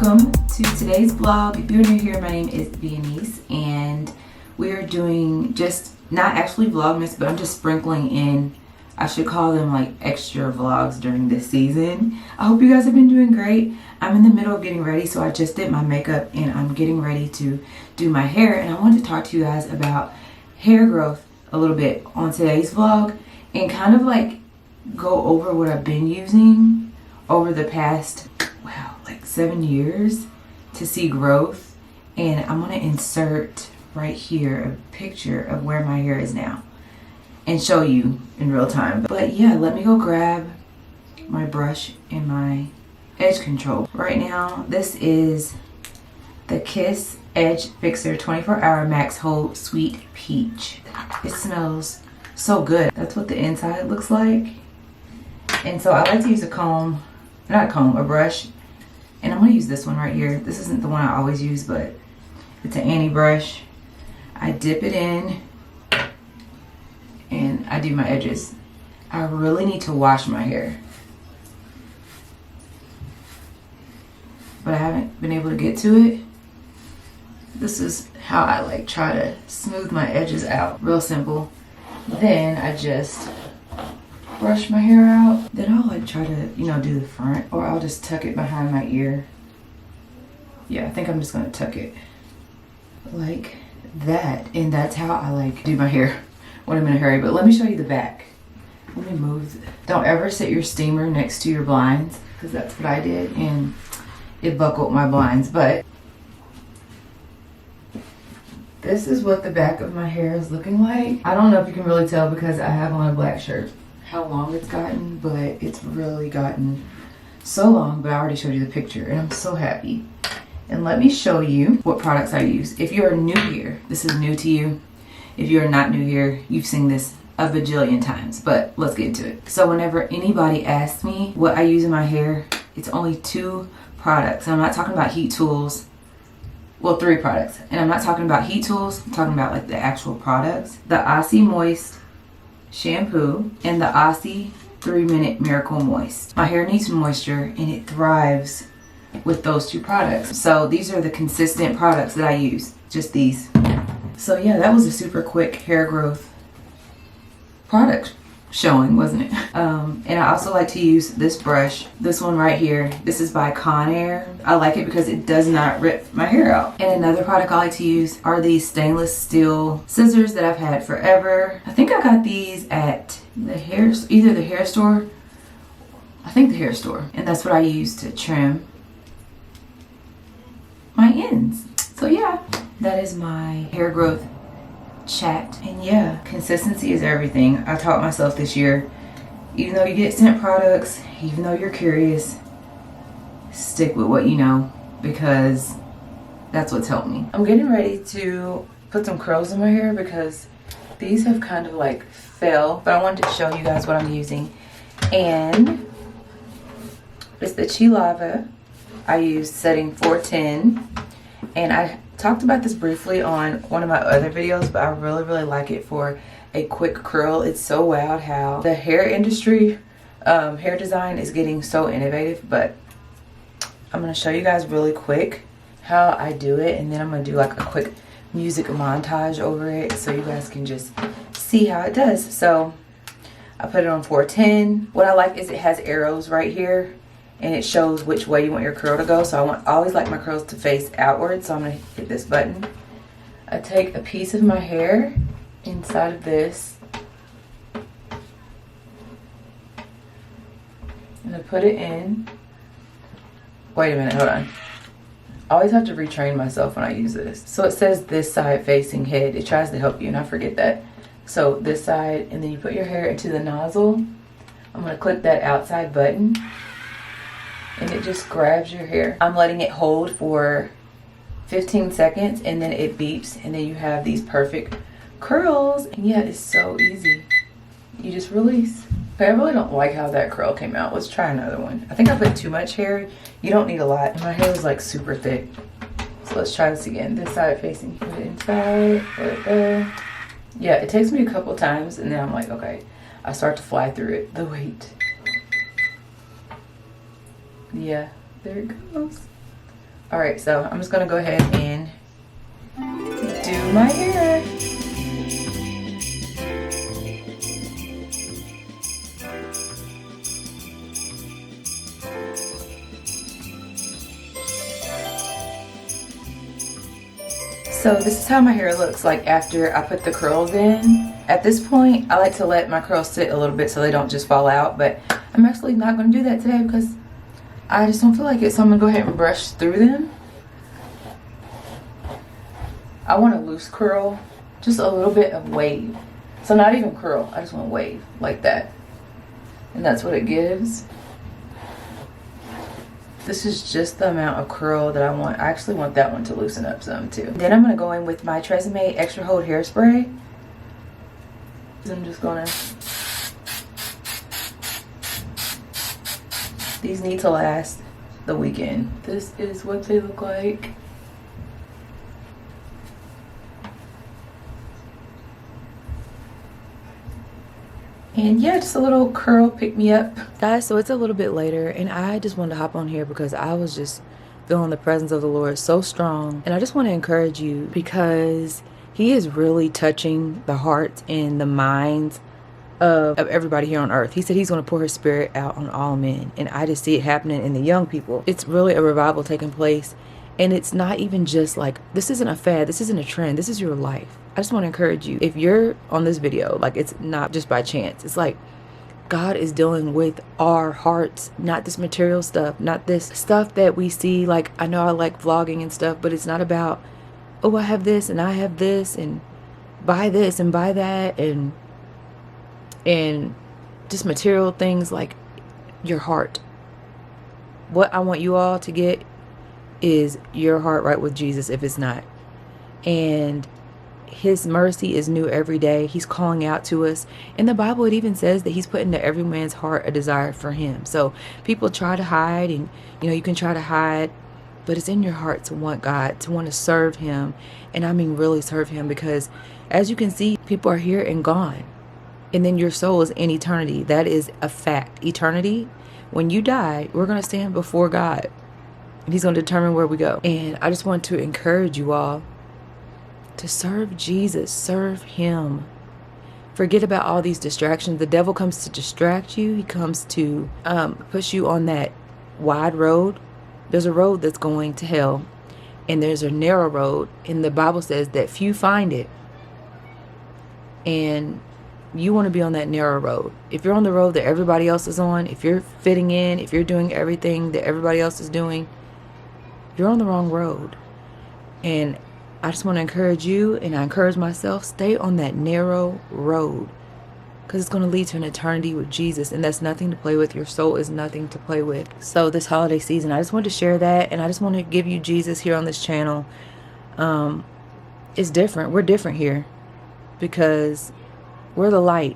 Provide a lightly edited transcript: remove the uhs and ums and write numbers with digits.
welcome to today's vlog. If you're new here, my name is Viennese and we are doing just not actually vlogmas, but I'm just sprinkling in, I should call them like extra vlogs during this season. I hope you guys have been doing great. I'm in the middle of getting ready, so I just did my makeup and I'm getting ready to do my hair, and I wanted to talk to you guys about hair growth a little bit on today's vlog and kind of like go over what I've been using over the past, wow, like 7 years to see growth. And I'm gonna insert right here a picture of where my hair is now and show you in real time. But yeah, let me go grab my brush and my edge control. Right now, this is the Kiss Edge Fixer 24-Hour Max Hold Sweet Peach. It smells so good. That's what the inside looks like. And so I like to use a comb, not a comb, a brush. And I'm gonna use this one right here. This isn't the one I always use, but it's an Annie brush. I dip it in and I do my edges. I really need to wash my hair, but I haven't been able to get to it. This is how I like try to smooth my edges out. Real simple. Then I just brush my hair out. Then I'll like try to, you know, do the front, or I'll just tuck it behind my ear. Yeah, I think I'm just gonna tuck it like that. And that's how I like do my hair when I'm in a hurry. But let me show you the back. Let me move. Don't ever sit your steamer next to your blinds, because that's what I did and it buckled my blinds. But this is what the back of my hair is looking like. I don't know if you can really tell because I have on a black shirt how long it's gotten, but it's really gotten so long. But I already showed you the picture and I'm so happy. And let me show you what products I use. If you're new here, this is new to you. If you're not new here, you've seen this a bajillion times, but let's get into it. So whenever anybody asks me what I use in my hair, it's only 2 products. And I'm not talking about heat tools. Well, 3 products. And I'm not talking about heat tools. I'm talking about like the actual products. The Aussie Moist shampoo and the Aussie 3-Minute Miracle Moist. My hair needs moisture and it thrives with those 2 products. So these are the consistent products that I use. Just these. So yeah, that was a super quick hair growth product showing, wasn't it? And I also like to use this brush, this one right here. This is by Conair. I like it because it does not rip my hair out. And another product I like to use are these stainless steel scissors that I've had forever. I think I got these at either the hair store, I think the hair store. And that's what I use to trim my ends. So yeah, that is my hair growth chat. And yeah, consistency is everything. I taught myself this year, even though you get sent products, even though you're curious, stick with what you know, because that's what's helped me. I'm getting ready to put some curls in my hair because these have kind of like fell, but I wanted to show you guys what I'm using. And it's the Chi Lava. I use setting 410, and I talked about this briefly on one of my other videos, but I really like it for a quick curl. It's so wild how the hair industry, hair design is getting so innovative. But I'm going to show you guys really quick how I do it, and then I'm going to do like a quick music montage over it so you guys can just see how it does. So I put it on 410. What I like is it has arrows right here, and it shows which way you want your curl to go. So I always like my curls to face outward. So I'm gonna hit this button. I take a piece of my hair inside of this and I put it in. Wait a minute, hold on. I always have to retrain myself when I use this. So it says this side facing head. It tries to help you and I forget that. So this side, and then you put your hair into the nozzle. I'm gonna click that outside button, and it just grabs your hair. I'm letting it hold for 15 seconds and then it beeps, and then you have these perfect curls. And yeah, it's so easy. You just release. But I really don't like how that curl came out. Let's try another one. I think I put too much hair. You don't need a lot. And my hair is like super thick. So let's try this again. This side facing. Put it inside. Let it go. Yeah, it takes me a couple times and then I'm like, okay. I start to fly through it. The weight. Yeah, there it goes. All right, so I'm just gonna go ahead and do my hair. So this is how my hair looks like after I put the curls in. At this point, I like to let my curls sit a little bit so they don't just fall out, but I'm actually not gonna do that today because I just don't feel like it, so I'm gonna go ahead and brush through them. I want a loose curl, just a little bit of wave. So not even curl, I just want wave, like that. And that's what it gives. This is just the amount of curl that I want. I actually want that one to loosen up some too. Then I'm gonna go in with my TRESemmé Extra Hold Hairspray. I'm just gonna, these need to last the weekend. This is what they look like. And yeah, just a little curl pick me up. Guys, so it's a little bit later and I just wanted to hop on here because I was just feeling the presence of the Lord so strong. And I just want to encourage you because he is really touching the hearts and the minds of everybody here on earth. He said he's going to pour his spirit out on all men. And I just see it happening in the young people. It's really a revival taking place. And it's not even just like, this isn't a fad, this isn't a trend, this is your life. I just want to encourage you, if you're on this video, like it's not just by chance. It's like God is dealing with our hearts, not this material stuff, not this stuff that we see. Like, I know I like vlogging and stuff, but it's not about, oh, I have this and I have this and buy this and buy that and just material things. Like, your heart. What I want you all to get is your heart right with Jesus if it's not. And his mercy is new every day. He's calling out to us. In the Bible, it even says that he's put into every man's heart a desire for him. So people try to hide, and you can try to hide, but it's in your heart to want God, to want to serve him. And I mean really serve him, because as you can see, people are here and gone. And then your soul is in eternity. That is a fact. Eternity, when you die, we're going to stand before God. And he's going to determine where we go. And I just want to encourage you all to serve Jesus, serve him. Forget about all these distractions. The devil comes to distract you. He comes to push you on that wide road. There's a road that's going to hell, and there's a narrow road, and the Bible says that few find it. And you want to be on that narrow road. If you're on the road that everybody else is on, if you're fitting in, if you're doing everything that everybody else is doing, you're on the wrong road. And I just want to encourage you, and I encourage myself, stay on that narrow road, because it's going to lead to an eternity with Jesus, and that's nothing to play with. Your soul is nothing to play with. So this holiday season, I just wanted to share that, and I just want to give you Jesus here on this channel. It's different. We're different here because we're the light.